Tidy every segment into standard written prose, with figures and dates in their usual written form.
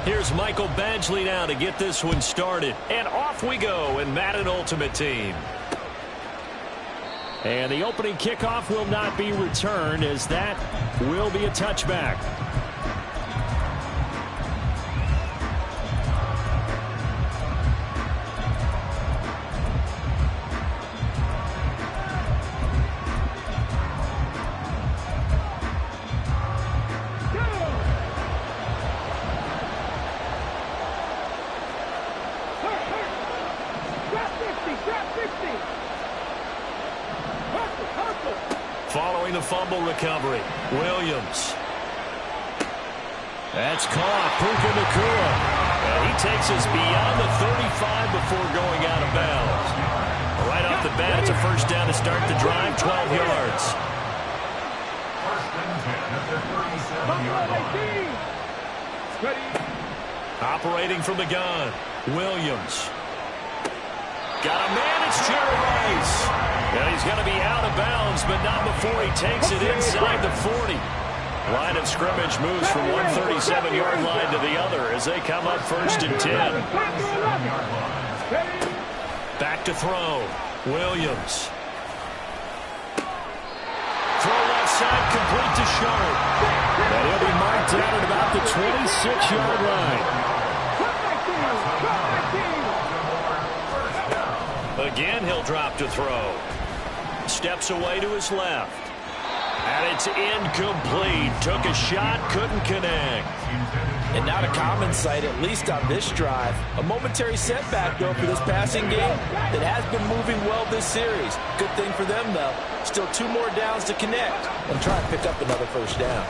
Here's Michael Badgley now to get this one started. And off we go in Madden Ultimate Team. And the opening kickoff will not be returned, as that will be a touchback. Following the fumble recovery, Williams. That's caught. Puka Nacua. And he takes us beyond the 35 before going out of bounds. Right off the bat, it's a first down to start the drive, 12 yards. Operating from the gun, Williams. Got a man, it's Jerry Rice. And he's going to be out of bounds, but not before he takes it inside the 40. Line of scrimmage moves from one 37-yard line to the other as they come up 1st and 10. Back to throw. Williams. Throw left side, complete to Sharp. And he'll be marked down at about the 26-yard line. Again, he'll drop to throw. Steps away to his left. And it's incomplete. Took a shot, couldn't connect. And not a common sight, at least on this drive. A momentary setback, though, for this passing game that has been moving well this series. Good thing for them, though. Still 2 more downs to connect and try and pick up another first down.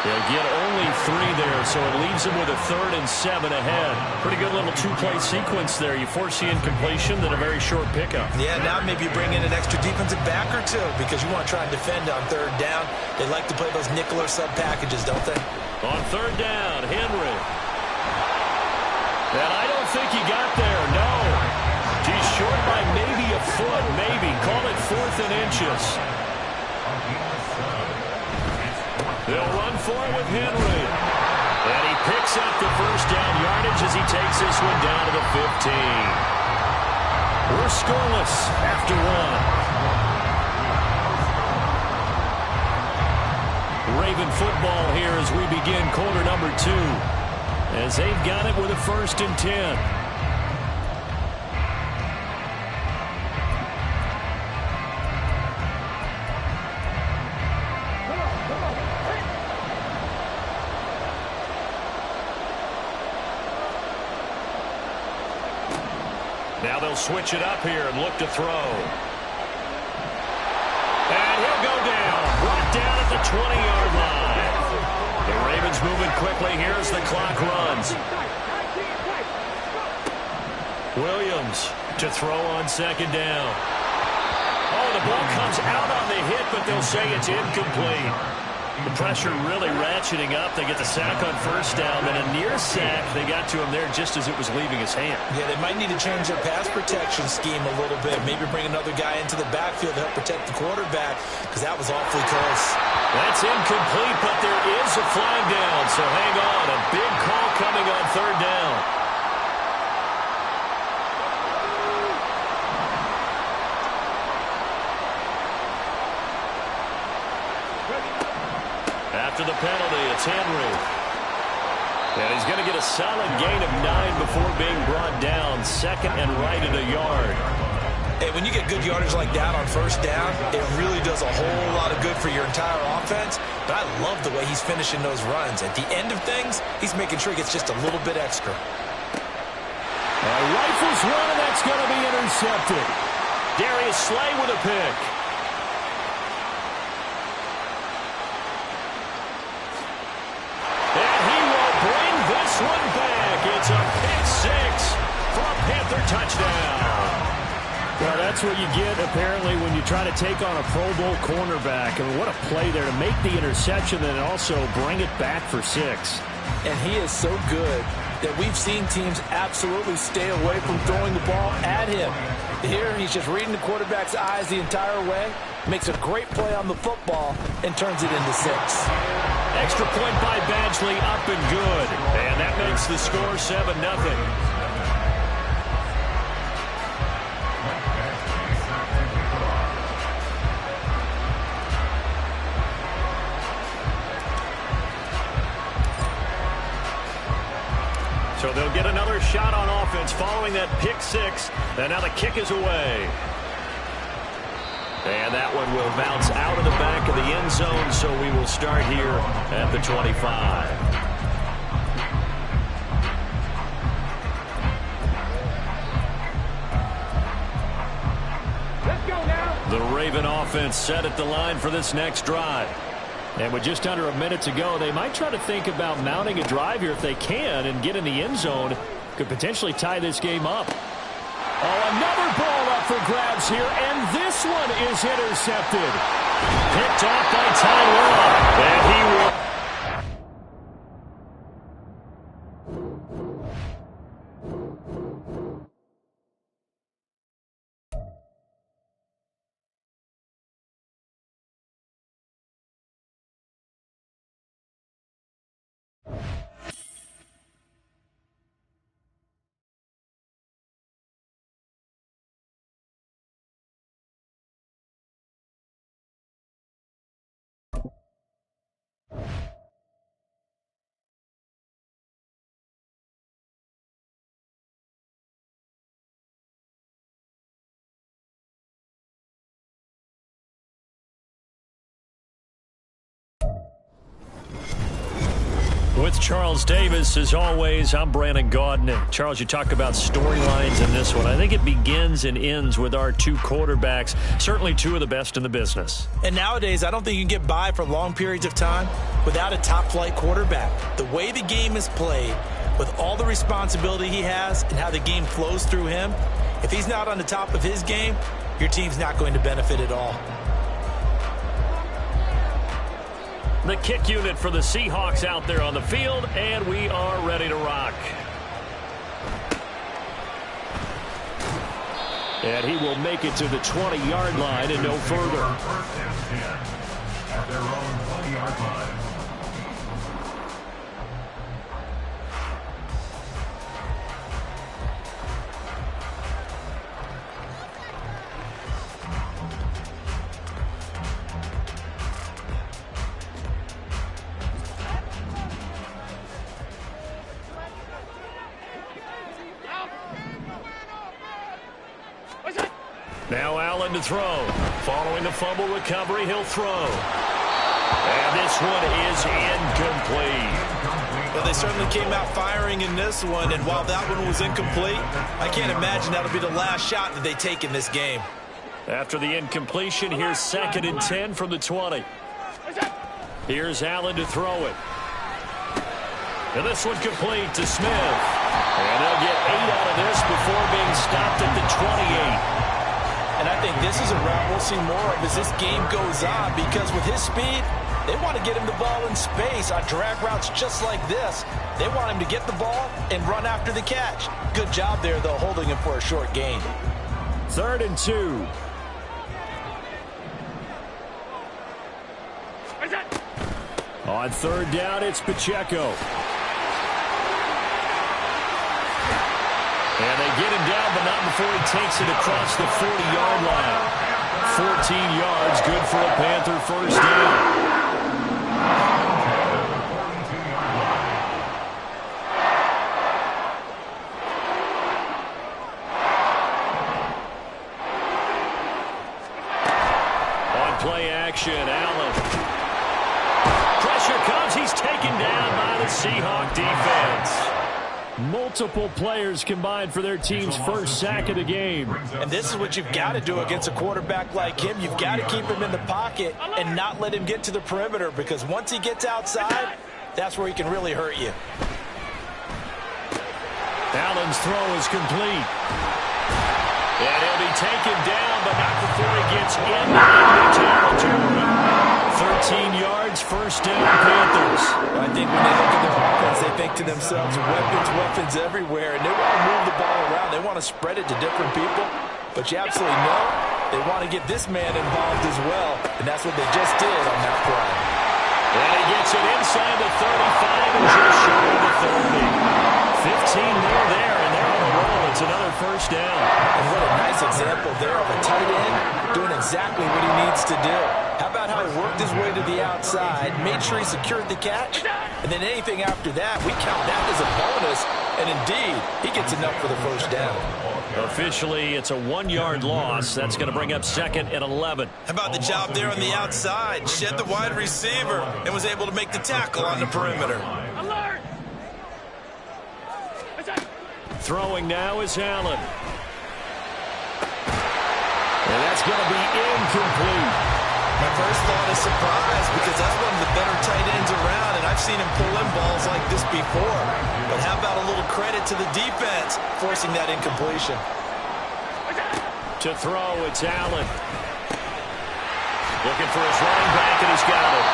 They'll get only 3 there, so it leaves them with a 3rd and 7 ahead. Pretty good little 2-play sequence there. You force the incompletion, then a very short pickup. Yeah, now maybe bring in an extra defensive back or 2 because you want to try and defend on 3rd down. They like to play those nickel or sub packages, don't they? On 3rd down, Henry. And I don't think he got there, no. He's short by maybe a foot, maybe. Call it 4th and inches. They'll run for it with Henry. And he picks up the first down yardage as he takes this one down to the 15. We're scoreless after 1. Raven football here as we begin quarter number 2. As they've got it with a 1st and 10. Now they'll switch it up here and look to throw. And he'll go down. Brought down at the 20-yard line. The Ravens moving quickly here as the clock runs. Williams to throw on 2nd down. Oh, the ball comes out on the hit, but they'll say it's incomplete. The pressure really ratcheting up. They get the sack on 1st down, then a near sack. They got to him there just as it was leaving his hand. Yeah, they might need to change their pass protection scheme a little bit. Maybe bring another guy into the backfield to help protect the quarterback, because that was awfully close. That's incomplete, but there is a flag down, so hang on. A big call coming on 3rd down. After the penalty, it's Henry. And he's going to get a solid gain of 9 before being brought down. 2nd and right at a yard. Hey, when you get good yardage like that on 1st down, it really does a whole lot of good for your entire offense. But I love the way he's finishing those runs. At the end of things, he's making sure he gets just a little bit extra. Rifles one, and that's going to be intercepted. Darius Slay with a pick. One back. It's a pick 6 for a Panther touchdown. Well, that's what you get, apparently, when you try to take on a Pro Bowl cornerback. I mean, what a play there to make the interception and also bring it back for 6. And he is so good that we've seen teams absolutely stay away from throwing the ball at him. Here, he's just reading the quarterback's eyes the entire way, makes a great play on the football, and turns it into 6. Extra point by Badgley, up and good. And that makes the score 7-0. So they'll get another shot on offense following that pick six. And now the kick is away. And that one will bounce out of the back of the end zone, so we will start here at the 25. Let's go now. The Raven offense set at the line for this next drive. And with just under a minute to go, they might try to think about mounting a drive here if they can and get in the end zone. Could potentially tie this game up. Oh, another ball up for grabs here, and this one is intercepted. Picked off by Tyrell, and he will... With Charles Davis, as always, I'm Brandon Gaudin. And Charles, you talk about storylines in this one. I think it begins and ends with our two quarterbacks, certainly two of the best in the business. And nowadays, I don't think you can get by for long periods of time without a top-flight quarterback. The way the game is played, with all the responsibility he has and how the game flows through him, if he's not on the top of his game, your team's not going to benefit at all. The kick unit for the Seahawks out there on the field, and we are ready to rock. And he will make it to the 20-yard line and no further. At their own 20-yard line. Now Allen to throw. Following the fumble recovery, he'll throw. And this one is incomplete. Well, they certainly came out firing in this one, and while that one was incomplete, I can't imagine that'll be the last shot that they take in this game. After the incompletion, here's 2nd and 10 from the 20. Here's Allen to throw it. And this one complete to Smith. And they'll get 8 out of this before being stopped at the 28. And I think this is a route we'll see more of as this game goes on, because with his speed, they want to get him the ball in space on drag routes just like this. They want him to get the ball and run after the catch. Good job there, though, holding him for a short gain. 3rd and 2. On 3rd down, it's Pacheco. And they get him down, but not before he takes it across the 40-yard line. 14 yards, good for a Panther first down. On play action, Allen. Pressure comes, he's taken down by the Seahawk defense. Multiple players combined for their team's first sack of the game. And this is what you've got to do against a quarterback like him. You've got to keep him in the pocket and not let him get to the perimeter, because once he gets outside, that's where he can really hurt you. Allen's throw is complete. And he'll be taken down, but not before he gets into enemy territory. 13 yards, first down, Panthers. I think when they look at their offense, they think to themselves, weapons everywhere, and they want to move the ball around. They want to spread it to different people, but you absolutely know they want to get this man involved as well, and that's what they just did on that play. And he gets it inside the 35 and just short of the 30. 15 more there, and they're on a roll. It's another first down. And what a nice example there of a tight end doing exactly what he needs to do. How about how he worked his way to the outside, made sure he secured the catch, and then anything after that, we count that as a bonus, and indeed, he gets enough for the first down. Officially, it's a 1-yard loss. That's going to bring up 2nd and 11. How about the job there on the outside? Shed the wide receiver and was able to make the tackle on the perimeter. Alert! Throwing now is Allen. And that's going to be incomplete. My first thought is surprise because that's one of the better tight ends around, and I've seen him pull in balls like this before. But how about a little credit to the defense forcing that incompletion? To throw, it's Allen. Looking for his running back, and he's got it.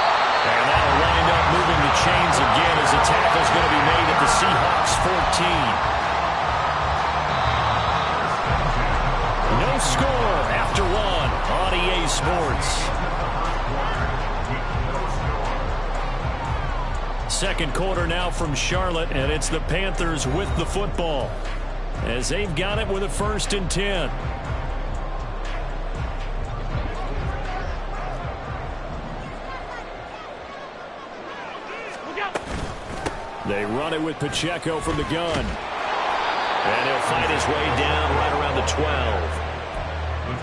And that'll wind up moving the chains again as the tackle's going to be made at the Seahawks 14. No score after 1 on EA Sports. Second quarter now from Charlotte, and it's the Panthers with the football as they've got it with a 1st and 10. They run it with Pacheco from the gun. And he'll fight his way down right around the 12.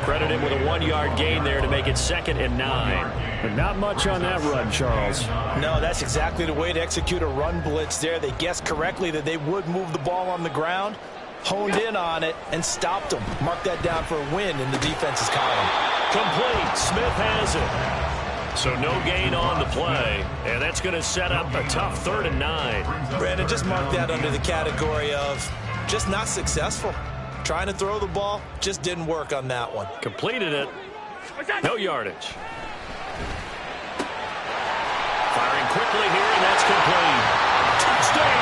Credit him with a 1-yard gain there to make it 2nd and 9. But not much on that run, Charles. No, that's exactly the way to execute a run blitz there. They guessed correctly that they would move the ball on the ground, honed in on it, and stopped them. Mark that down for a win in the defense's column. Complete. Smith has it. So no gain on the play, and that's going to set up a tough 3rd and 9. Brandon, just mark that under the category of just not successful. Trying to throw the ball, just didn't work on that one. Completed it. No yardage. Firing quickly here, and that's complete. Touchdown!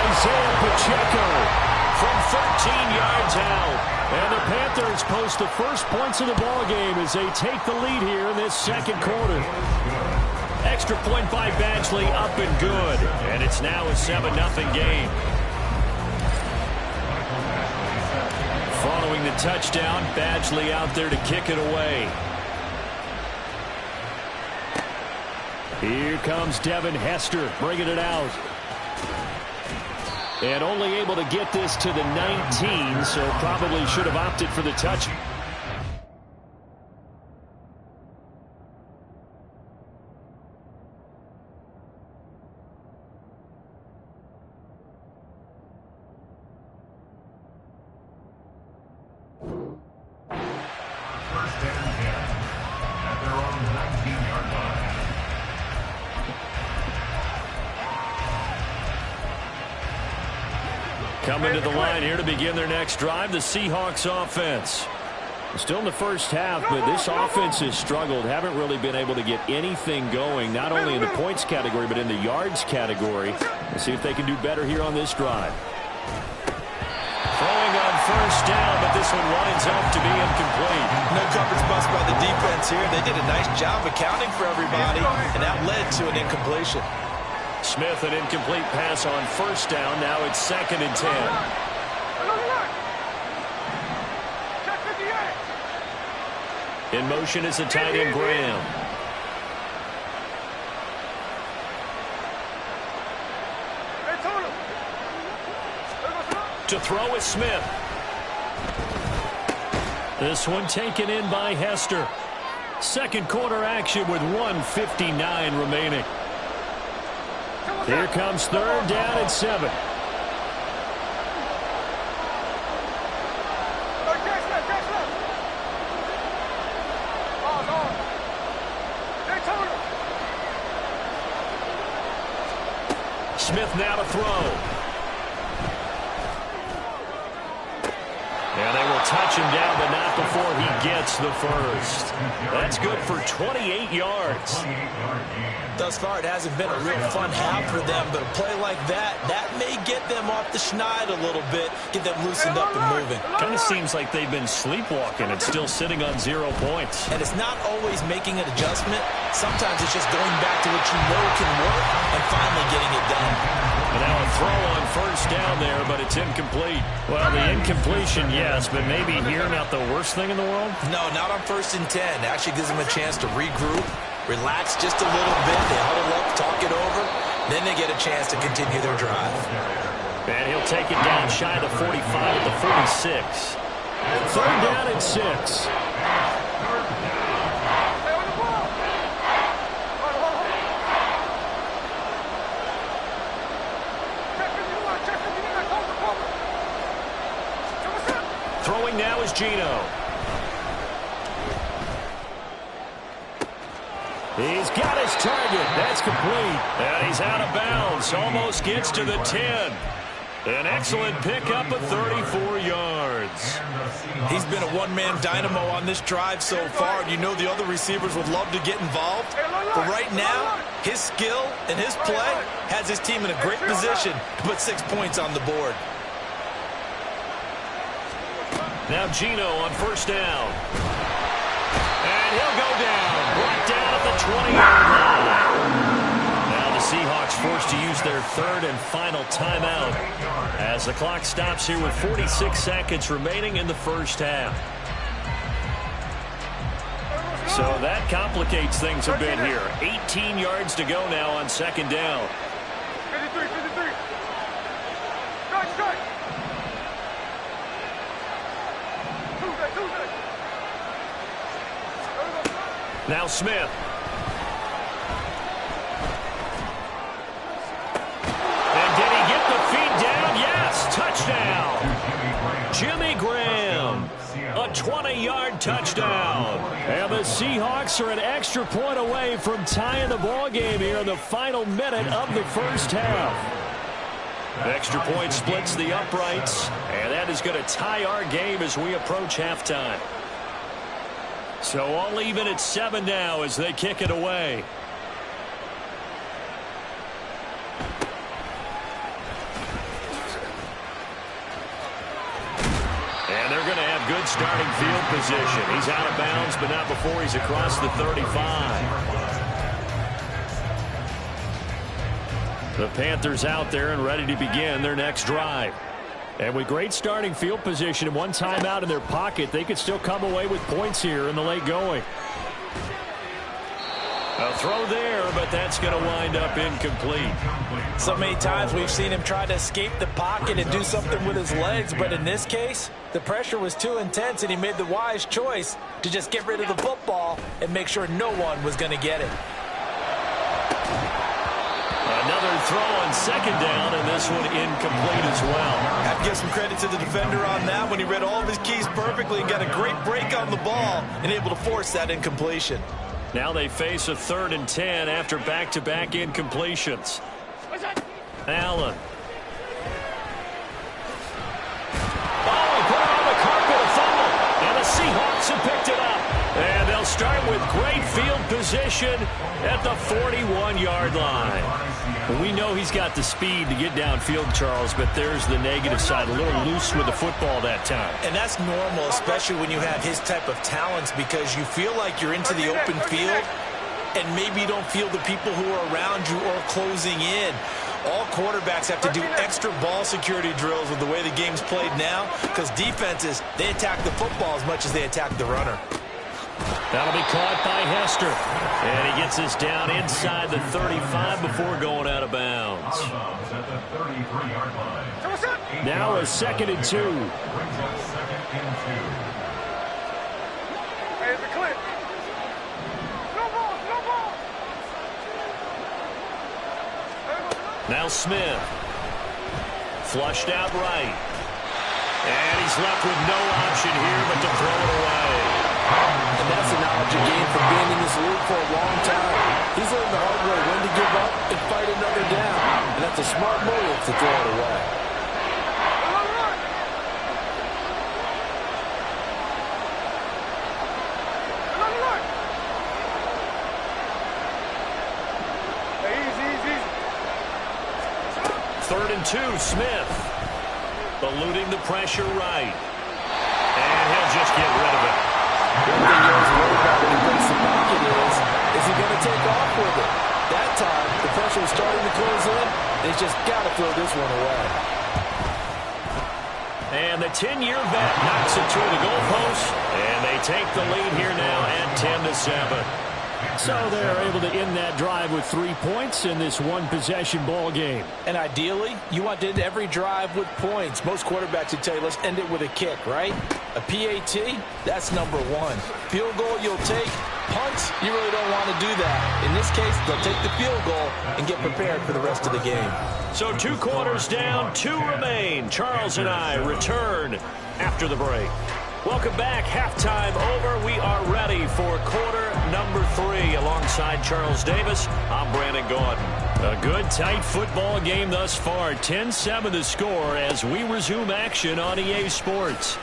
Isaiah Pacheco from 13 yards out. And the Panthers post the first points of the ballgame as they take the lead here in this second quarter. Extra point by Badgley, up and good. And it's now a 7-0 game. Following the touchdown, Badgley out there to kick it away. Here comes Devin Hester bringing it out. And only able to get this to the 19, so probably should have opted for the touch. Coming to the line here to begin their next drive, the Seahawks offense. Still in the first half, but this offense has struggled. Haven't really been able to get anything going, not only in the points category, but in the yards category. Let's see if they can do better here on this drive. Throwing on first down, but this one winds up to be incomplete. No coverage bust by the defense here. They did a nice job accounting for everybody, and that led to an incompletion. Smith, an incomplete pass on first down. Now it's 2nd and 10. In motion is the tight end Graham. To throw is Smith. This one taken in by Hester. Second quarter action with 1:59 remaining. Here comes 3rd down and 7. Smith now to throw. And they will touch him down, but not before he gets the first. That's good for 28 yards. Thus far, it hasn't been a real fun half for them, but a play like that may get them off the schneid a little bit, get them loosened up and moving. Kind of seems like they've been sleepwalking and still sitting on 0 points. And it's not always making an adjustment. Sometimes it's just going back to what you know can work and finally getting it done. And now a throw on first down there, but it's incomplete. Well, the incompletion, yes, but maybe here not the worst thing in the world? No, not on 1st and 10. It actually gives them a chance to regroup, relax just a little bit. They huddle up, talk it over. Then they get a chance to continue their drive. And he'll take it down shy of the 45 at the 46. 3rd down and 6. Throwing now is Geno. He's got his target. That's complete. And he's out of bounds. Almost gets to the 10. An excellent pickup of 34 yards. He's been a one-man dynamo on this drive so far, and you know the other receivers would love to get involved. But right now, his skill and his play has his team in a great position to put 6 points on the board. Now Geno on first down. And he'll go down. Brought down at the 20-yard line. Now the Seahawks forced to use their 3rd and final timeout as the clock stops here with 46 seconds remaining in the first half. So that complicates things a bit here. 18 yards to go now on 2nd down. 53. Strike. Now Smith. And did he get the feed down? Yes, touchdown. Jimmy Graham, a 20-yard touchdown. And the Seahawks are an extra point away from tying the ball game here in the final minute of the first half. Extra point splits the uprights, and that is going to tie our game as we approach halftime. So all even at 7 now as they kick it away. And they're going to have good starting field position. He's out of bounds, but not before he's across the 35. The Panthers out there and ready to begin their next drive. And with great starting field position and one timeout in their pocket, they could still come away with points here in the late going. A throw there, but that's going to wind up incomplete. So many times we've seen him try to escape the pocket and do something with his legs, but in this case, the pressure was too intense and he made the wise choice to just get rid of the football and make sure no one was going to get it. Another throw on 2nd down, and this one incomplete as well. I have to give some credit to the defender on that when he read all of his keys perfectly and got a great break on the ball and able to force that incompletion. Now they face a 3rd and 10 after back-to-back incompletions. Allen. Oh, he put it on the carpet, a fumble, and the Seahawks have picked it up. And they'll start with great field position at the 41-yard line. We know he's got the speed to get downfield, Charles, but there's the negative side. A little loose with the football that time. And that's normal, especially when you have his type of talents, because you feel like you're into the open field and maybe you don't feel the people who are around you or closing in. All quarterbacks have to do extra ball security drills with the way the game's played now, because defenses, they attack the football as much as they attack the runner. That'll be caught by Hester. And he gets this down inside the 35 before going out of bounds. Now a 2nd and 2. Now Smith. Flushed out right. And he's left with no option here but to throw it away. And that's the knowledge you gain from being in this league for a long time. He's learned the hard way when to give up and fight another down. And that's a smart move to throw it away. 2, Smith. Eluding the pressure right. And he'll just get rid of it. One thing you always worry about when he breaks the pocket is he going to take off with it? That time, the pressure was starting to close in, and he's just got to throw this one away. And the 10-year vet knocks it through the goalpost, and they take the lead here now at 10-7. So they're able to end that drive with 3 points in this one-possession ball game. And ideally, you want to end every drive with points. Most quarterbacks would tell you, let's end it with a kick, right? A PAT, that's number 1. Field goal, you'll take. Punts, you really don't want to do that. In this case, they'll take the field goal and get prepared for the rest of the game. So 2 quarters down, 2 remain. Charles and I return after the break. Welcome back. Halftime over. We are ready for quarter number 3. Alongside Charles Davis, I'm Brandon Gaudin. A good, tight football game thus far. 10-7 the score as we resume action on EA Sports.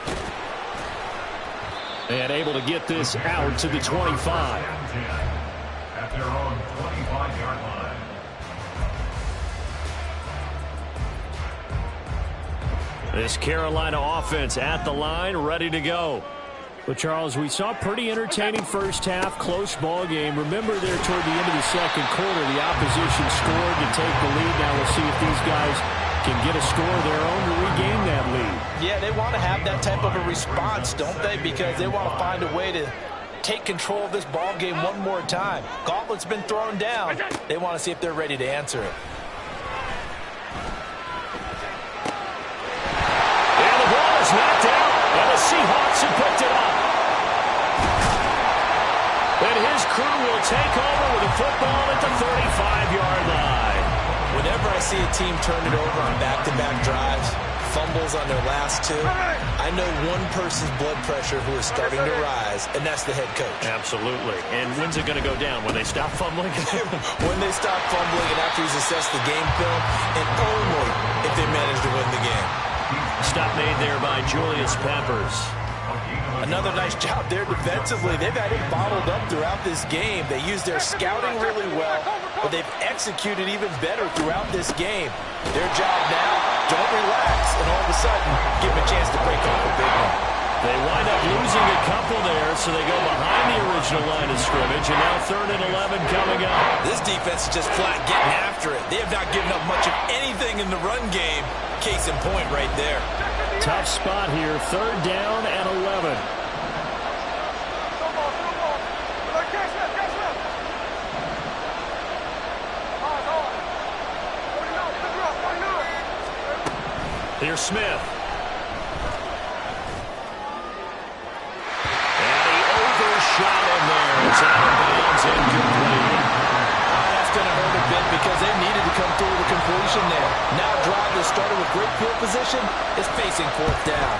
And able to get this out to the 25. At their own 25-yard line. This Carolina offense at the line, ready to go. But, Charles, we saw pretty entertaining first half, close ball game. Remember there toward the end of the second quarter, the opposition scored to take the lead. Now we'll see if these guys can get a score of their own to regain that lead. Yeah, they want to have that type of a response, don't they? Because they want to find a way to take control of this ball game one more time. Gauntlet's been thrown down. They want to see if they're ready to answer it. And the ball is knocked out, and the Seahawks have picked it up. And his crew will take over with a football at the 35-yard line. Whenever I see a team turn it over on back-to-back drives, fumbles on their last 2, I know one person's blood pressure who is starting to rise, and that's the head coach. Absolutely. And when's it going to go down? When they stop fumbling? When they stop fumbling and after he's assessed the game film, and only if they manage to win the game. Stop made there by Julius Peppers. Another nice job there defensively. They've had it bottled up throughout this game. They used their scouting really well, but they've executed even better throughout this game. Their job now, don't relax, and all of a sudden, give them a chance to break off a big one. They wind up losing a couple there, so they go behind the original line of scrimmage, and now 3rd and 11 coming up. This defense is just flat getting after it. They have not given up much of anything in the run game. Case in point right there. Tough spot here, 3rd down and 11. Here's Smith. And he overshot him there. It's out of bounds, incomplete. That's going to hurt a bit because they needed to come through with a completion there. Now a drive that started with great field position is facing 4th down.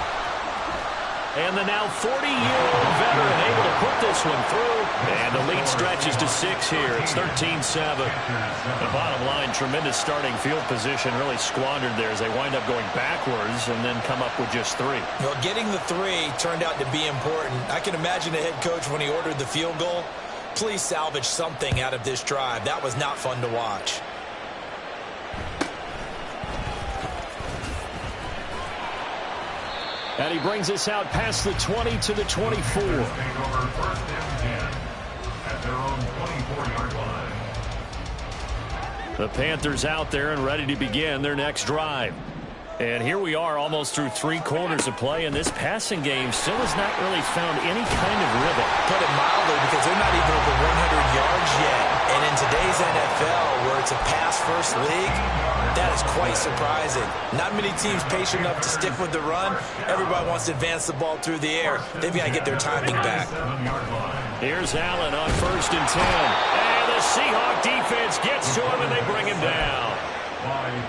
And the now 40-year-old veteran able to put this one through. And the lead stretches to 6 here. It's 13-7. The bottom line, tremendous starting field position, really squandered there as they wind up going backwards and then come up with just 3. Well, getting the 3 turned out to be important. I can imagine the head coach when he ordered the field goal. Please salvage something out of this drive. That was not fun to watch. And he brings us out past the 20 to the 24. Take over 1st and 10 at their own 24-yard line. The Panthers out there and ready to begin their next drive. And here we are almost through 3 quarters of play, and this passing game still has not really found any kind of rhythm. Put it mildly, because they're not even over 100 yards yet. And in today's NFL, where it's a pass-first league, that is quite surprising. Not many teams patient enough to stick with the run. Everybody wants to advance the ball through the air. They've got to get their timing back. Here's Allen on 1st and 10. And the Seahawk defense gets to him, and they bring him down.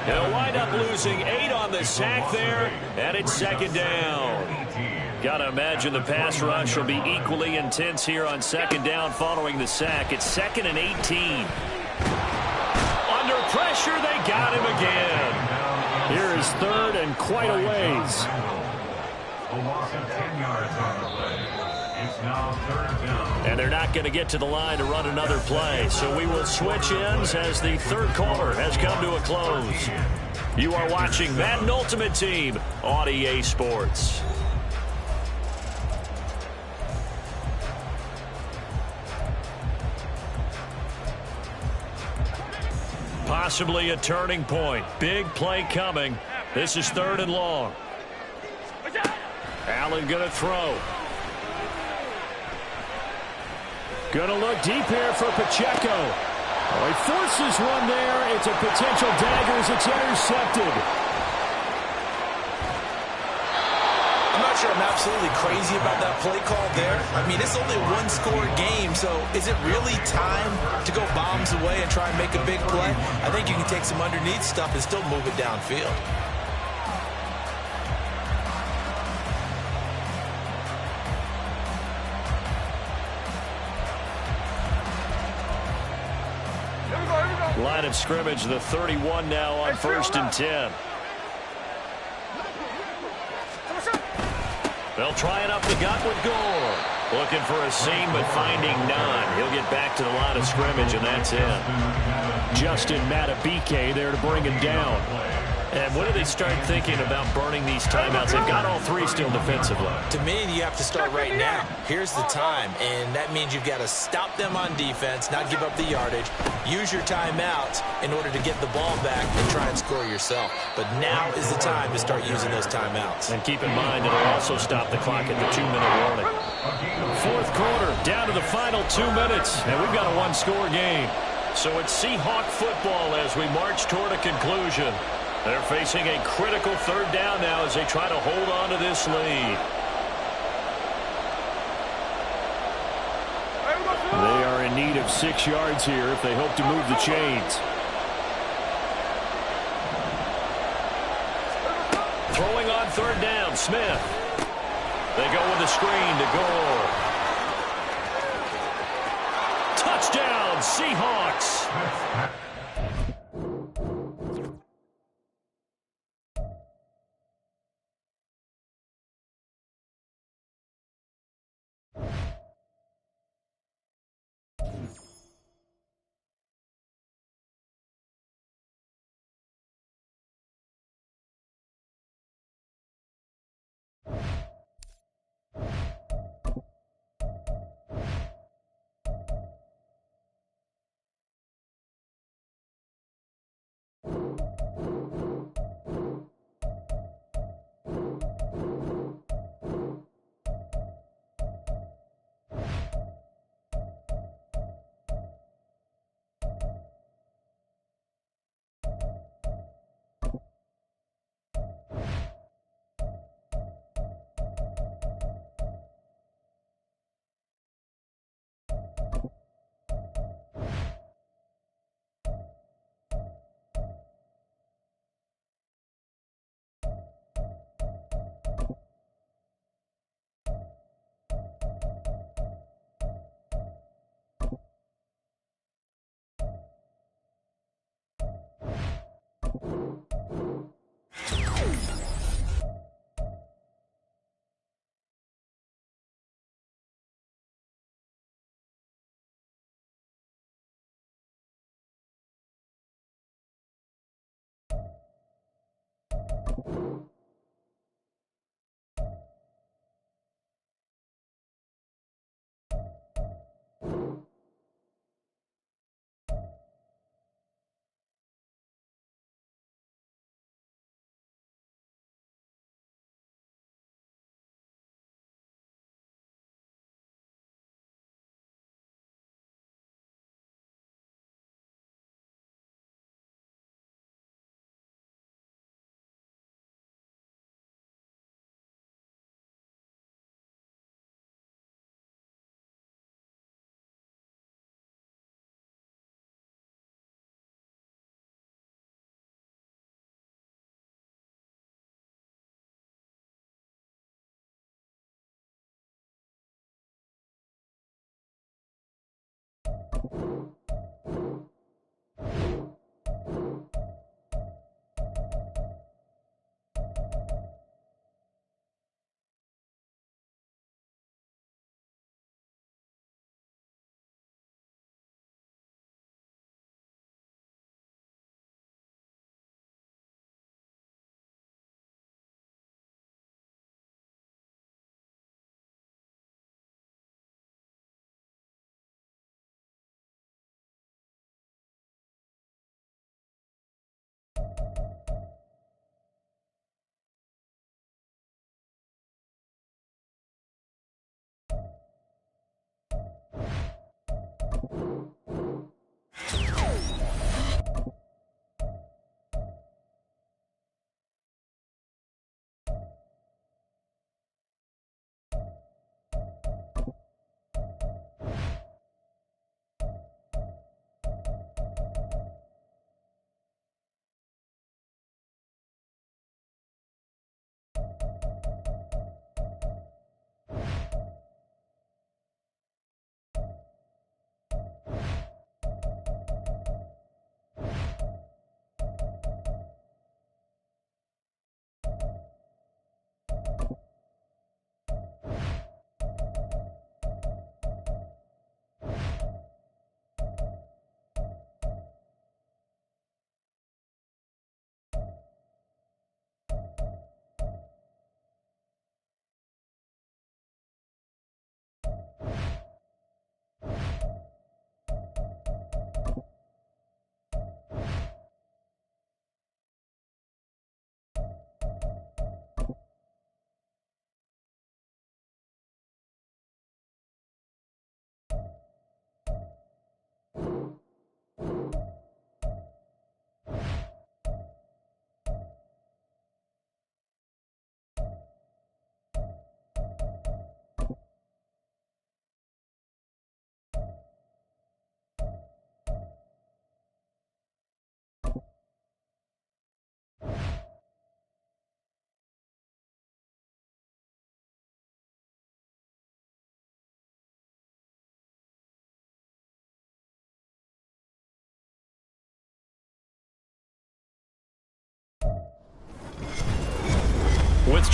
They'll wind up losing 8 on the sack there, and it's 2nd down. Got to imagine the pass rush will be equally intense here on 2nd down following the sack. It's 2nd and 18. Under pressure, they got him again. Here is 3rd and quite a ways. A loss of 10 yards on the play. It's now 3rd down. And they're not going to get to the line to run another play. So we will switch ends as the third quarter has come to a close. You are watching Madden Ultimate Team on EA Sports. Possibly a turning point. Big play coming. This is 3rd and long. Allen going to throw. Going to look deep here for Pacheco. Oh, he forces one there. It's a potential dagger as it's intercepted. I'm not sure I'm absolutely crazy about that play call there. I mean, it's only a one-score game, so is it really time to go bombs away and try and make a big play? I think you can take some underneath stuff and still move it downfield. Line of scrimmage, the 31 now on 1st and 10. They'll try it up the gut with Goooo. Looking for a seam, but finding none. He'll get back to the line of scrimmage, and that's it. Justin Matabike there to bring him down. And when do they start thinking about burning these timeouts? They've got all 3 still defensively. To me, you have to start right now. Here's the time, and that means you've got to stop them on defense, not give up the yardage, use your timeouts in order to get the ball back and try and score yourself. But now is the time to start using those timeouts. And keep in mind, it'll also stop the clock at the 2-minute warning. 4th quarter, down to the final 2 minutes, and we've got a one-score game. So it's Seahawk football as we march toward a conclusion. They're facing a critical 3rd down now as they try to hold on to this lead. They are in need of 6 yards here if they hope to move the chains. Throwing on 3rd down, Smith. They go with the screen to Goooo. Touchdown, Seahawks.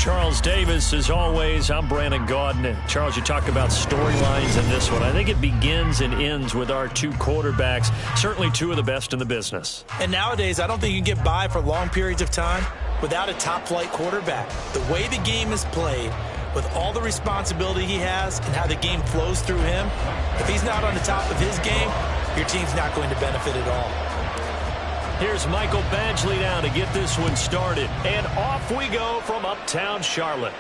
Charles Davis, as always, I'm Brandon Gaudin. Charles, you talked about storylines in this one. I think it begins and ends with our two quarterbacks, certainly two of the best in the business. And nowadays, I don't think you can get by for long periods of time without a top-flight quarterback. The way the game is played, with all the responsibility he has and how the game flows through him, if he's not on the top of his game, your team's not going to benefit at all. Here's Michael Badgley now to get this one started. And off we go from uptown Charlotte.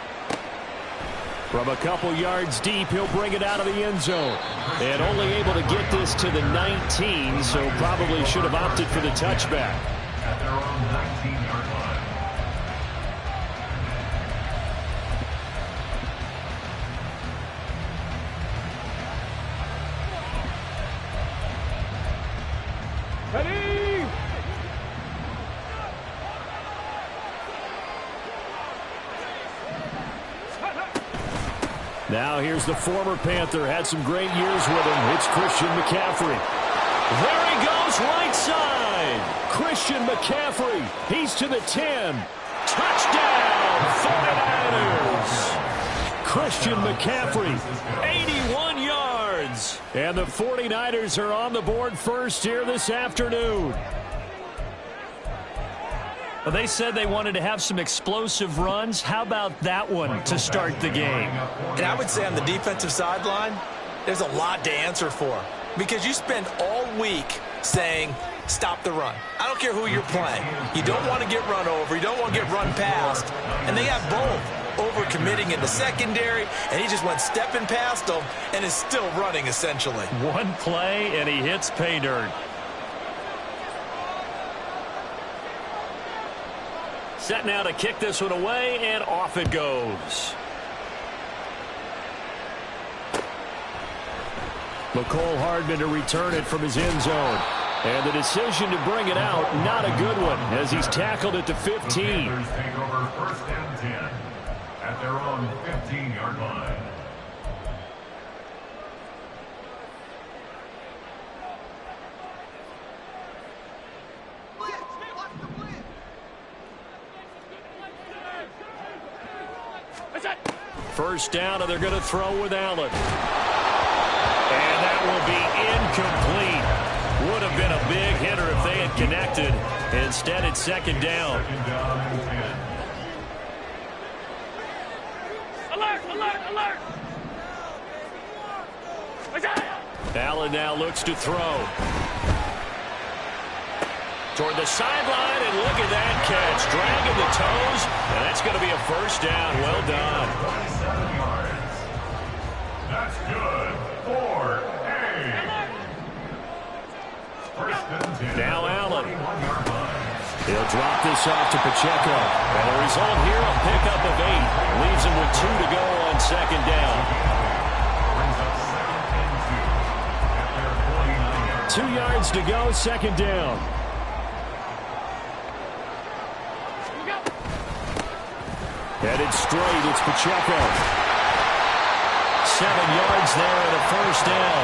From a couple yards deep, he'll bring it out of the end zone. And only able to get this to the 19, so probably should have opted for the touchback. At their own 19-yard line. Now here's the former Panther. Had some great years with him. It's Christian McCaffrey. There he goes, right side. Christian McCaffrey. He's to the 10. Touchdown, 49ers. Christian McCaffrey. 81 yards. And the 49ers are on the board first here this afternoon. Well, they said they wanted to have some explosive runs. How about that one to start the game? And I would say on the defensive sideline, there's a lot to answer for. Because you spend all week saying, stop the run. I don't care who you're playing. You don't want to get run over. You don't want to get run past. And they have both. Over-committing in the secondary, and he just went stepping past them and is still running, essentially. One play, and he hits pay dirt. Set now to kick this one away, and off it goes. McCole Hardman to return it from his end zone. And the decision to bring it out, not a good one, as he's tackled at the 15. The Panthers take over first and 10 at their own 15-yard line. First down, and they're going to throw with Allen. And that will be incomplete. Would have been a big hitter if they had connected. Instead, it's second down. Second down and 10. Alert, alert, alert! Allen now looks to throw. Toward the sideline, and look at that catch. Dragging the toes, and that's going to be a first down. Well done. 27 yards. That's good for A. First and 10. Now Allen. 21-yard line. He'll drop this off to Pacheco. And the result here, a pickup of 8. Leaves him with 2 to go on second down. Brings up second and 2 at their 49 yards. 2 yards to go, second down. Headed straight, it's Pacheco. 7 yards there and a first down.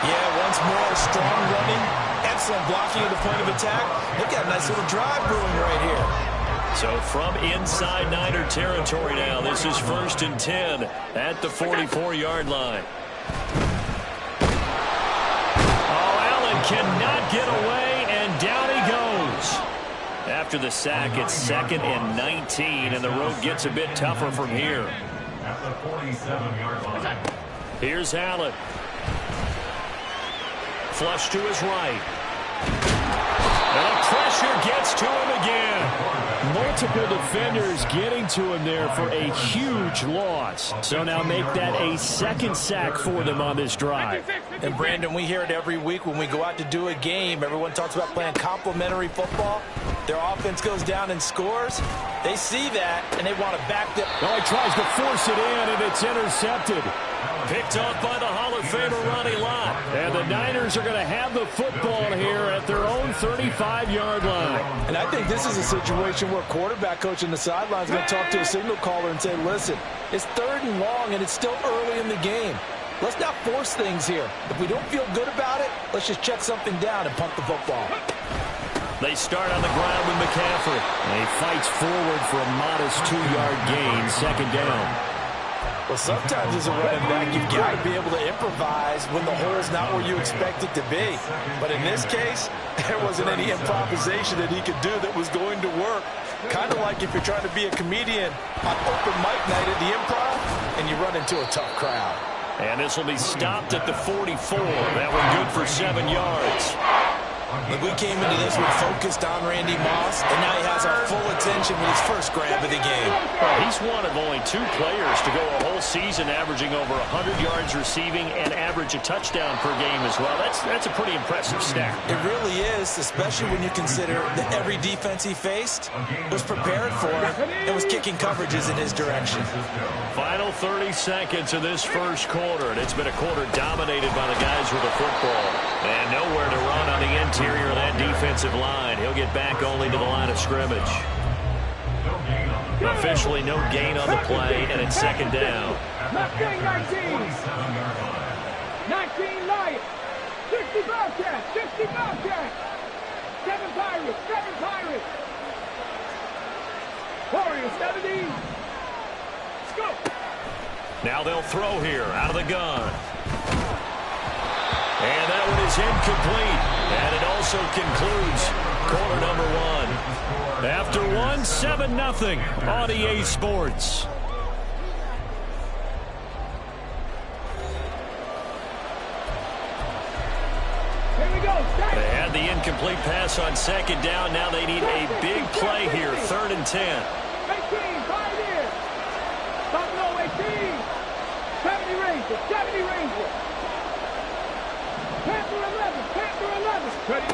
Yeah, once more, strong running, excellent blocking at the point of attack. Look at a nice little drive brewing right here. So from inside Niner territory now, this is first and 10 at the 44-yard line. Oh, Allen cannot get away, and down he goes. After the sack, it's second and 19, and the road gets a bit tougher from here. At the 47-yard line. Here's Allen. Flush to his right. And the pressure gets to him again. Multiple defenders getting to him there for a huge loss. So now make that a second sack for them on this drive. And Brandon, we hear it every week when we go out to do a game. Everyone talks about playing complementary football. Their offense goes down and scores. They see that, and they want to back them. Well, he tries to force it in, and it's intercepted. Picked off by the Hall of Famer Ronnie Lott. And the Niners are going to have the football here at their own 35-yard line. And I think this is a situation where quarterback coach on the sideline is going to talk to a signal caller and say, listen, it's 3rd and long, and it's still early in the game. Let's not force things here. If we don't feel good about it, let's just check something down and punt the football. They start on the ground with McCaffrey. And he fights forward for a modest 2-yard gain, second down. Well, sometimes as a running back, you've got to be able to improvise when the hole's not where you expect it to be. But in this case, there wasn't any improvisation that he could do that was going to work. Kind of like if you're trying to be a comedian on open mic night at the Improv and you run into a tough crowd. And this will be stopped at the 44. That one good for 7 yards. Look, we came into this one focused on Randy Moss, and now he has our full attention with his first grab of the game. He's one of only 2 players to go a whole season averaging over 100 yards receiving and average a touchdown per game as well. That's a pretty impressive stat. It really is, especially when you consider that every defense he faced was prepared for him and was kicking coverages in his direction. Final 30 seconds of this first quarter, and it's been a quarter dominated by the guys with the football. And nowhere to run on the interior of that defensive line. He'll get back only to the line of scrimmage. Officially no gain on the play, and it's second down. 19. 19 Lions. 60 Bobcats. 60 Bobcats. 7 Pirates. 7 Pirates. Warriors 70. Let's go. Now they'll throw here out of the gun. And that one is incomplete. And it also concludes quarter number 1. After 1, 7-0 on EA Sports. Here we go. They had the incomplete pass on second down. Now they need a big play here, 3rd and 10. 18, 5 in. Top low, 18. 70 Rangers. 70 Rangers. Panther 11. Panther 11. Ready.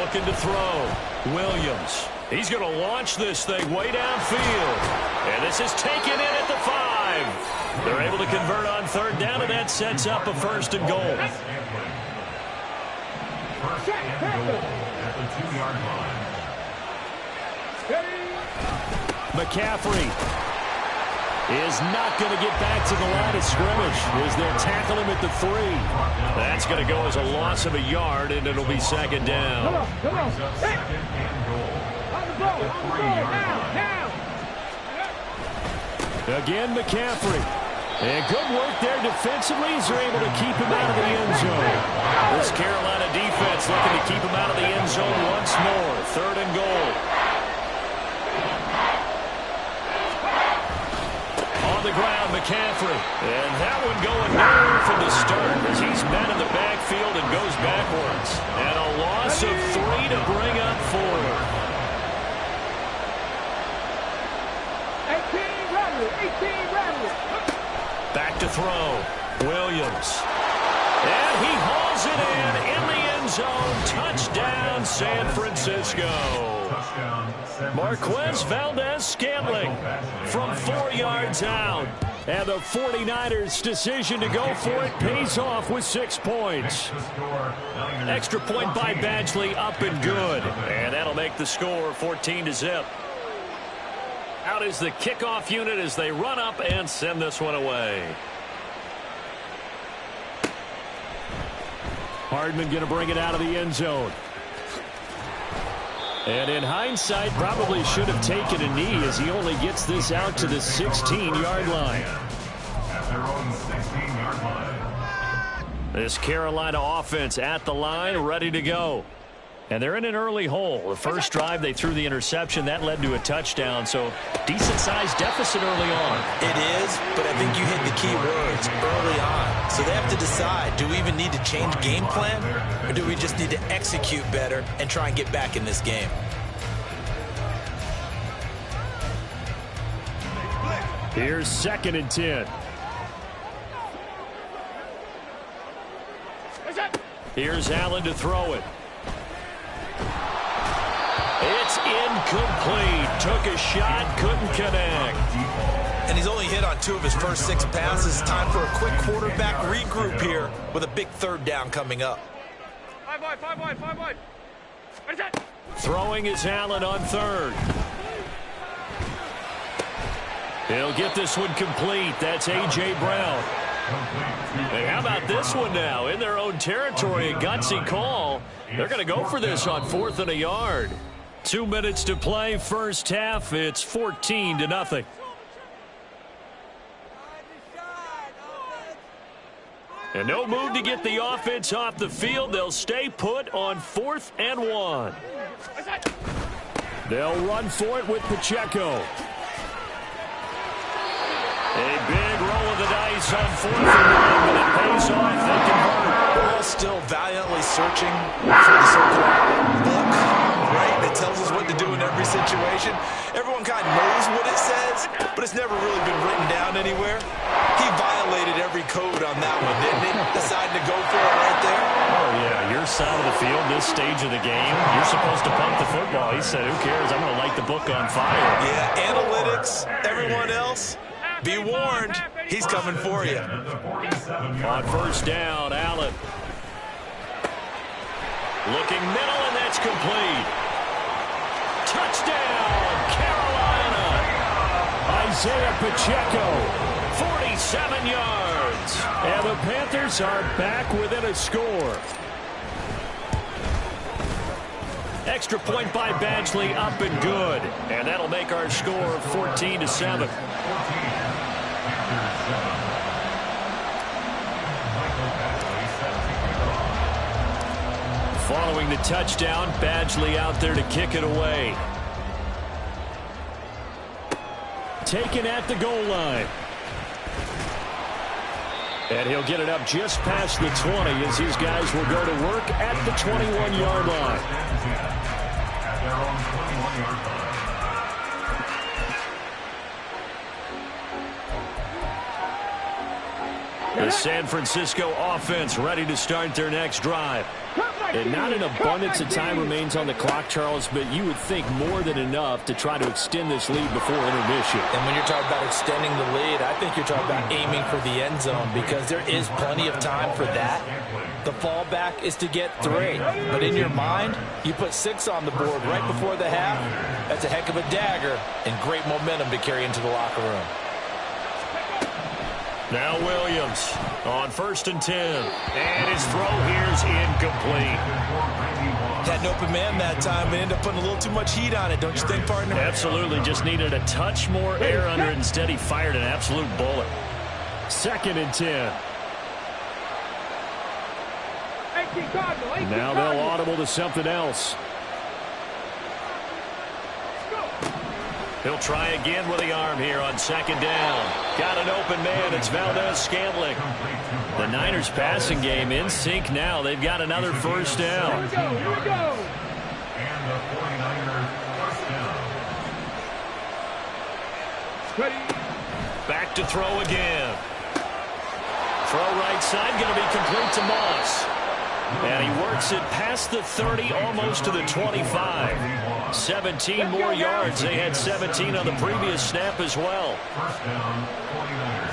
Looking to throw. Williams. He's going to launch this thing way downfield. And this is taken in at the 5. They're able to convert on 3rd down, and that sets up a 1st and goal. First and goal at the 2-yard line. McCaffrey is not going to get back to the line of scrimmage as they'll tackle him at the 3. That's going to go as a loss of a yard, and it'll be second down. Come on. Hey. On the ball. Now. Again, McCaffrey. And good work there defensively as they're able to keep him out of the end zone. This Carolina defense looking to keep him out of the end zone once more. 3rd and goal. On the ground, McCaffrey. And that one going nowhere from the start as he's met in the backfield and goes backwards. And a loss of 3 to bring up 4. 18 Ravens. Back to throw. Williams. And he hauls it in the end zone. Touchdown, San Francisco. Marquez Valdez-Scantling from 4 yards out. And the 49ers' decision to go for it pays off with 6 points. Extra point by Badgley, up and good. And that'll make the score 14-0. Out is the kickoff unit as they run up and send this one away. Hardman going to bring it out of the end zone. And in hindsight, probably should have taken a knee as he only gets this out to the 16-yard line. At their own 16-yard line. This Carolina offense at the line, ready to go. And they're in an early hole. The first drive, they threw the interception. That led to a touchdown, so decent-sized deficit early on. It is, but I think you hit the key words early on. So they have to decide, do we even need to change game plan, or do we just need to execute better and try and get back in this game? Here's 2nd and 10. Here's Allen to throw it. It's incomplete. Took a shot, couldn't connect. And he's only hit on 2 of his first 6 passes. Time for a quick quarterback regroup here with a big 3rd down coming up. 5 wide. Throwing is Allen on 3rd. He'll get this one complete. That's A.J. Brown. Hey, how about this one now? In their own territory, a gutsy call. They're going to go for this on 4th and a yard. 2 minutes to play, first half. It's 14-0. And no move to get the offense off the field. They'll stay put on 4th and 1. They'll run for it with Pacheco. A big roll of the dice on 4th and 1, but it pays off. They convert. We're all still valiantly searching for the so-called book, right, that tells us what to do in every situation. Everyone kind of knows what it says, but it's never really been written down anywhere. He violated every code on that one, didn't he? Deciding to go for it right there. Oh, yeah, your side of the field, this stage of the game, you're supposed to punt the football. He said, who cares? I'm going to light the book on fire. Yeah, analytics, everyone else, be warned, he's coming for you. On first down, Allen. Looking middle, and that's complete. Touchdown, Carolina. Isaiah Pacheco, 47 yards. And the Panthers are back within a score. Extra point by Badgley, up and good. And that'll make our score 14-7. Following the touchdown, Badgley out there to kick it away. Taken at the goal line. And he'll get it up just past the 20 as these guys will go to work at the 21-yard line. At their own 21-yard line. The San Francisco offense ready to start their next drive. And not an abundance of time remains on the clock, Charles, but you would think more than enough to try to extend this lead before intermission. And when you're talking about extending the lead, I think you're talking about aiming for the end zone because there is plenty of time for that. The fallback is to get 3. But in your mind, you put 6 on the board right before the half. That's a heck of a dagger and great momentum to carry into the locker room. Now Williams on 1st and 10. And his throw here's incomplete. Had an open man that time, but ended up putting a little too much heat on it, don't you think, partner? Absolutely. Just needed a touch more air under it. Instead, he fired an absolute bullet. 2nd and 10. Now they'll audible to something else. He'll try again with the arm here on 2nd down. Got an open man. It's Valdez-Scantling. The Niners passing game in sync now. They've got another first down. And the 49ers first down. Back to throw again. Throw right side, going to be complete to Moss. And he works it past the 30, almost to the 25. 17 more yards. They had 17 on the previous snap as well. First down,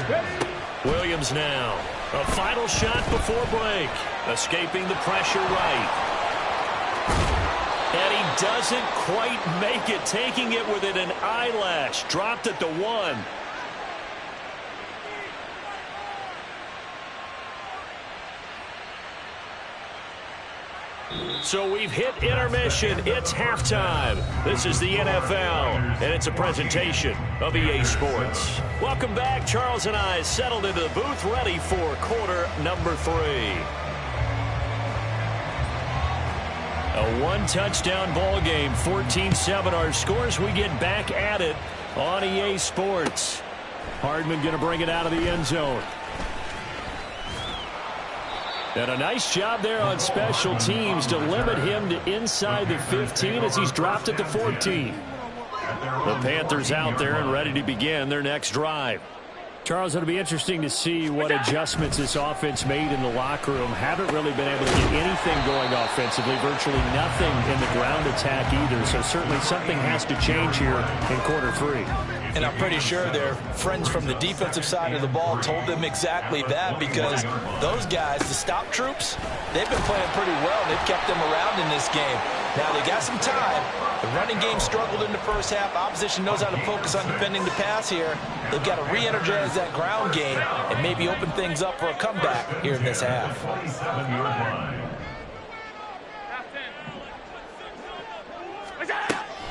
49ers. Williams now. A final shot before break. Escaping the pressure right. And he doesn't quite make it. Taking it within an eyelash. Dropped at the 1. So we've hit intermission. It's halftime. This is the NFL, and it's a presentation of EA Sports. Welcome back. Charles and I settled into the booth, ready for quarter number 3. A one-touchdown ball game, 14-7 our scores. We get back at it on EA Sports. Hardman going to bring it out of the end zone. And a nice job there on special teams to limit him to inside the 15 as he's dropped at the 14. The Panthers out there and ready to begin their next drive. Charles, it'll be interesting to see what adjustments this offense made in the locker room. Haven't really been able to get anything going offensively. Virtually nothing in the ground attack either. So certainly something has to change here in quarter 3. And I'm pretty sure their friends from the defensive side of the ball told them exactly that because those guys, the stop troops, they've been playing pretty well. They've kept them around in this game. Now, they got some time. The running game struggled in the first half. Opposition knows how to focus on defending the pass here. They've got to re-energize that ground game and maybe open things up for a comeback here in this half.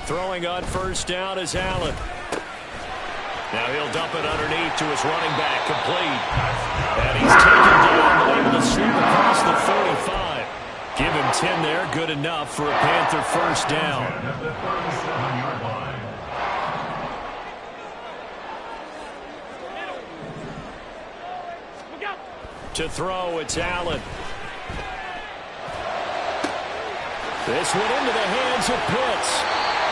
Throwing on first down is Allen. Now he'll dump it underneath to his running back, complete. And he's taken down, but able to slip across the 35. Give him 10 there, good enough for a Panther first down. To throw, it's Allen. This one into the hands of Pitts.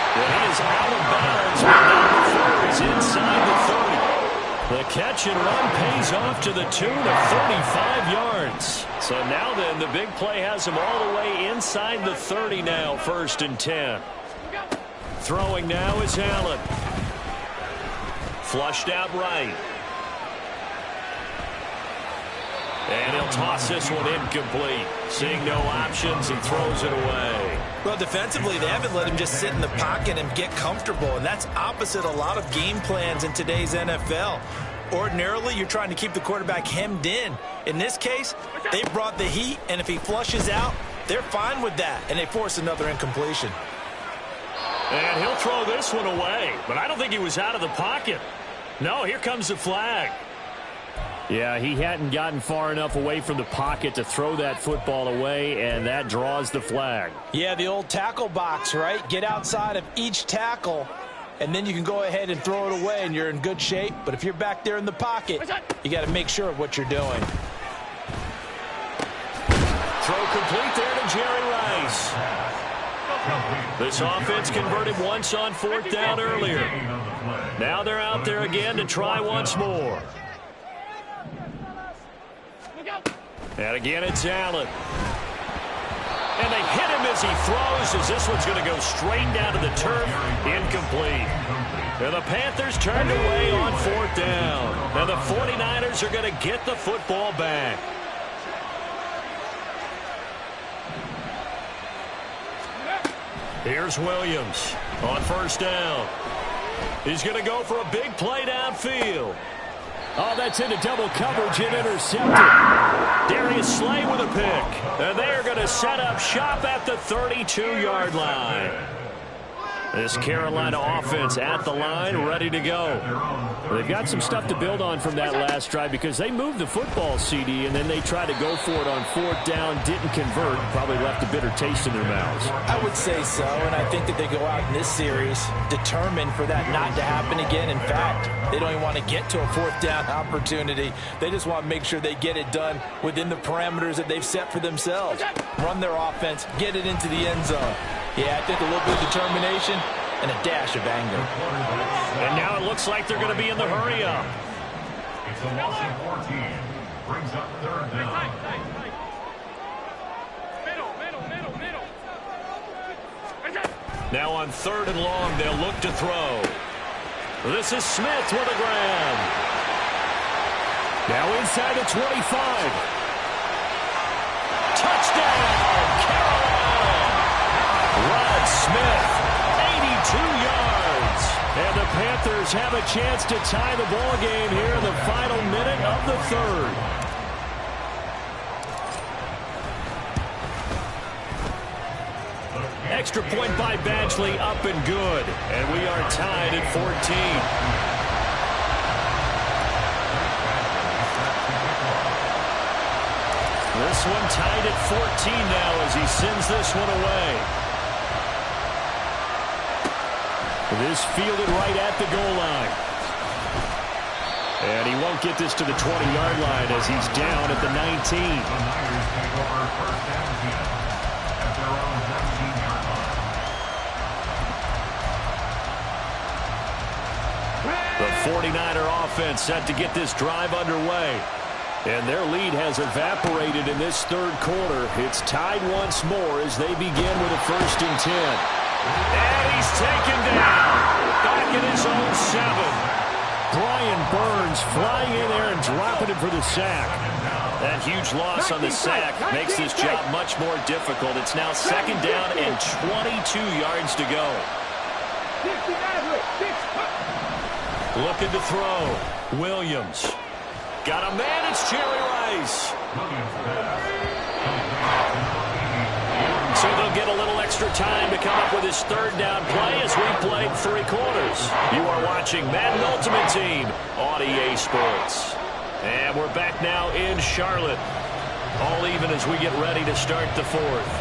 And he is out of bounds, but now the throw is inside the 30. The catch and run pays off to the tune of 35 yards. So now then, the big play has him all the way inside the 30 now, 1st and 10. Throwing now is Allen. Flushed out right. And he'll toss this one incomplete. Seeing no options, he throws it away. Well, defensively, they haven't let him just sit in the pocket and get comfortable, and that's opposite a lot of game plans in today's NFL. Ordinarily, you're trying to keep the quarterback hemmed in. In this case, they brought the heat, and if he flushes out, they're fine with that, and they force another incompletion. And he'll throw this one away, but I don't think he was out of the pocket. No, here comes the flag. Yeah, he hadn't gotten far enough away from the pocket to throw that football away, and that draws the flag. Yeah, the old tackle box, right? Get outside of each tackle, and then you can go ahead and throw it away, and you're in good shape. But if you're back there in the pocket, you got to make sure of what you're doing. Throw complete there to Jerry Rice. This offense converted once on 4th down earlier. Now they're out there again to try once more. And again, it's Allen. And they hit him as he throws, as this one's going to go straight down to the turf. Incomplete. And the Panthers turned away on 4th down. And the 49ers are going to get the football back. Here's Williams on 1st down. He's going to go for a big play downfield. Oh, that's into double coverage and intercepted. Darius Slay with a pick. And they're going to set up shop at the 32-yard line. This Carolina offense at the line, ready to go. They've got some stuff to build on from that last drive because they moved the football, CD, and then they tried to go for it on 4th down, didn't convert, probably left a bitter taste in their mouths. I would say so, and I think that they go out in this series determined for that not to happen again. In fact, they don't even want to get to a 4th down opportunity. They just want to make sure they get it done within the parameters that they've set for themselves. Run their offense, get it into the end zone. Yeah, I think a little bit of determination and a dash of anger. And now it looks like they're going to be in the hurry-up. It's a loss of 14. Brings up 3rd down. Now on 3rd and long, they'll look to throw. This is Smith with a grab. Now inside the 25. Touchdown, Carolina! Rod Smith, 82 yards. And the Panthers have a chance to tie the ball game here in the final minute of the 3rd. Extra point by Badgley, up and good. And we are tied at 14. This one tied at 14 now as he sends this one away. This fielded right at the goal line. And he won't get this to the 20-yard line as he's down at the 19. The Niners take over 1st and 10 at their own 19-yard line. The 49er offense set to get this drive underway. And their lead has evaporated in this 3rd quarter. It's tied once more as they begin with a 1st and 10. And he's taken down. Back in his own 7. Brian Burns flying in there and dropping him for the sack. That huge loss on the sack makes this job much more difficult. It's now 2nd down and 22 yards to go. Looking to throw. Williams. Got a man, it's Jerry Rice. So they'll get a little extra time to come up with his third down play as we played 3 quarters. You are watching Madden Ultimate Team on EA Sports. And we're back now in Charlotte. All even as we get ready to start the 4th.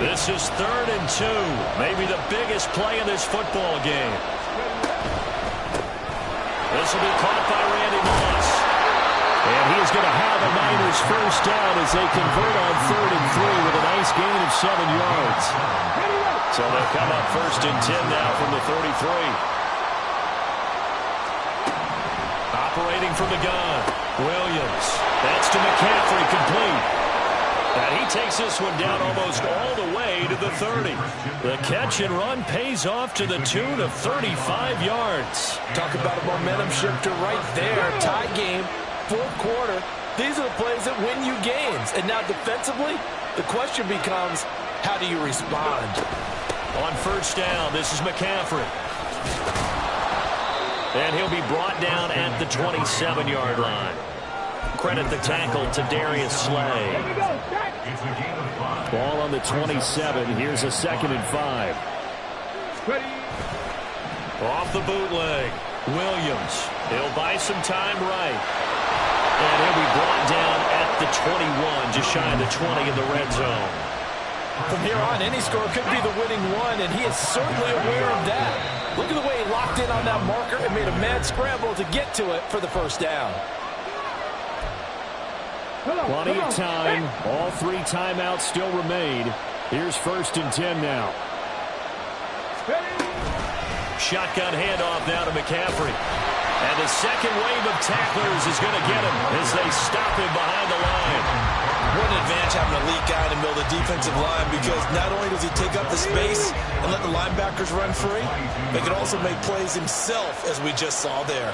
This is 3rd and 2. Maybe the biggest play in this football game. This will be caught by Randy Moss. And he is going to have a Niners first down as they convert on 3rd and 3 with a nice gain of 7 yards. So they'll come up 1st and 10 now from the 33. Operating from the gun, Williams. That's to McCaffrey, complete. And he takes this one down almost all the way to the 30. The catch and run pays off to the tune of 35 yards. Talk about a momentum shifter right there. Tie game, 4th quarter. These are the plays that win you games. And now defensively, the question becomes, how do you respond? On 1st down, this is McCaffrey. And he'll be brought down at the 27-yard line. Credit the tackle to Darius Slay. Ball on the 27. Here's a 2nd and 5. Off the bootleg, Williams. He'll buy some time right. And he'll be brought down at the 21, just shy of the 20 in the red zone. From here on, any score could be the winning one, and he is certainly aware of that. Look at the way he locked in on that marker and made a mad scramble to get to it for the first down. Plenty of time. All 3 timeouts still remain. Here's 1st and 10 now. Shotgun handoff now to McCaffrey. And the second wave of tacklers is going to get him as they stop him behind the line. What an advantage having an elite guy in the middle of the defensive line, because not only does he take up the space and let the linebackers run free, but he can also make plays himself, as we just saw there.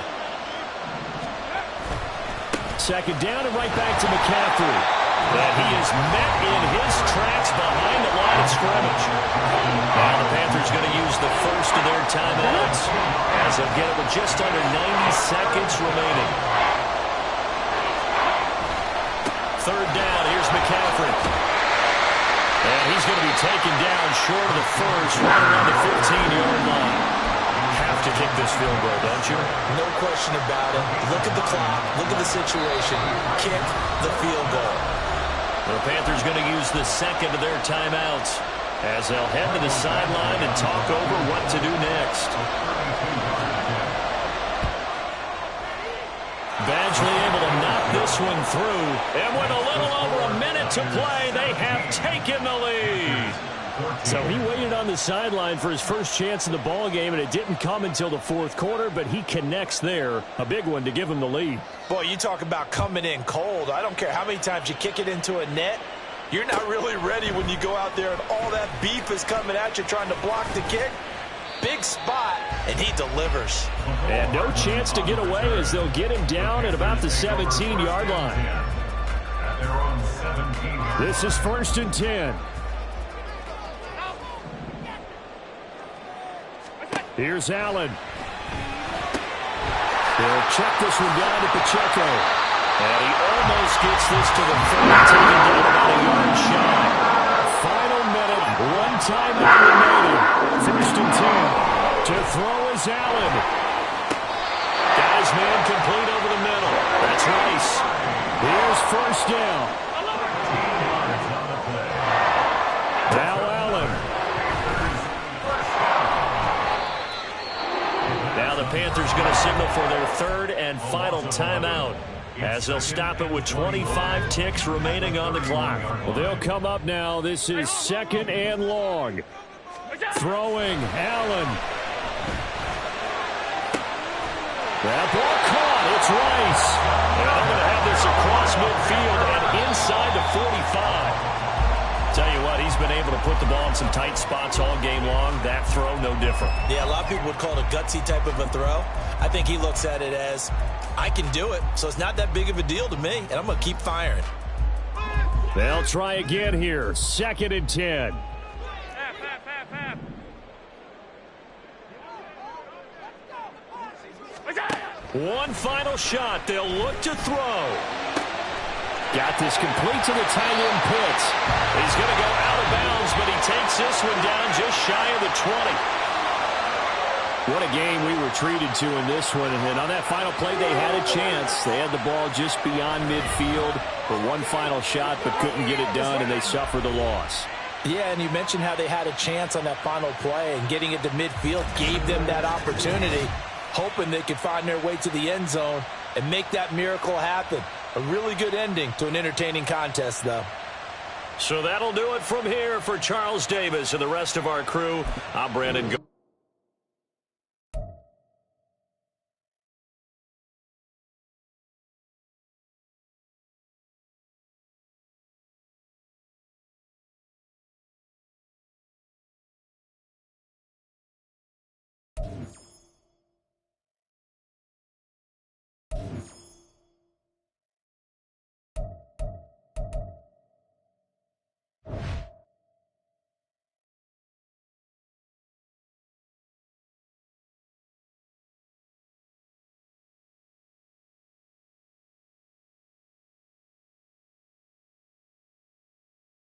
2nd down and right back to McCaffrey. And he is met in his tracks behind the line of scrimmage. Now the Panthers going to use the first of their timeouts as they'll get it with just under 90 seconds remaining. 3rd down, here's McCaffrey. And he's going to be taken down short of the first, right around the 15-yard line. Have to kick this field goal, don't you? No question about it. Look at the clock. Look at the situation. Kick the field goal. The Panthers going to use the second of their timeouts as they'll head to the sideline and talk over what to do next. Badgley able to knock this one through. And with a little over a minute to play, they have taken the lead. So he waited on the sideline for his first chance in the ball game, and it didn't come until the 4th quarter, but he connects there. A big one to give him the lead. Boy, you talk about coming in cold. I don't care how many times you kick it into a net. You're not really ready when you go out there and all that beef is coming at you trying to block the kick. Big spot, and he delivers. And no chance to get away as they'll get him down at about the 17-yard line. This is 1st and 10. Here's Allen. They'll check this one down to Pacheco. And he almost gets this to the 30, taken down about a yard shy. Final minute, 1 timeout remaining. 1st and 10. To throw is Allen. Got his man complete over the middle. That's Rice. Here's 1st down. Now Allen. Now the Panthers going to signal for their 3rd and final timeout as they'll stop it with 25 ticks remaining on the clock. Well, they'll come up now. This is 2nd and long. Throwing, Allen. That ball caught. It's Rice. And I'm going to have this across midfield and inside the 45. Tell you what, he's been able to put the ball in some tight spots all game long. That throw, no different. Yeah, a lot of people would call it a gutsy type of a throw. I think he looks at it as, I can do it, so it's not that big of a deal to me, and I'm going to keep firing. They'll try again here. 2nd and 10. One final shot. They'll look to throw. Got this complete to the tight end Pitts. He's going to go out of bounds, but he takes this one down just shy of the 20. What a game we were treated to in this one. And on that final play, they had a chance. They had the ball just beyond midfield for one final shot, but couldn't get it done, and they suffered the loss. Yeah, and you mentioned how they had a chance on that final play, and getting it to midfield gave them that opportunity, hoping they could find their way to the end zone and make that miracle happen. A really good ending to an entertaining contest, though. So that'll do it from here for Charles Davis and the rest of our crew. I'm Brandon.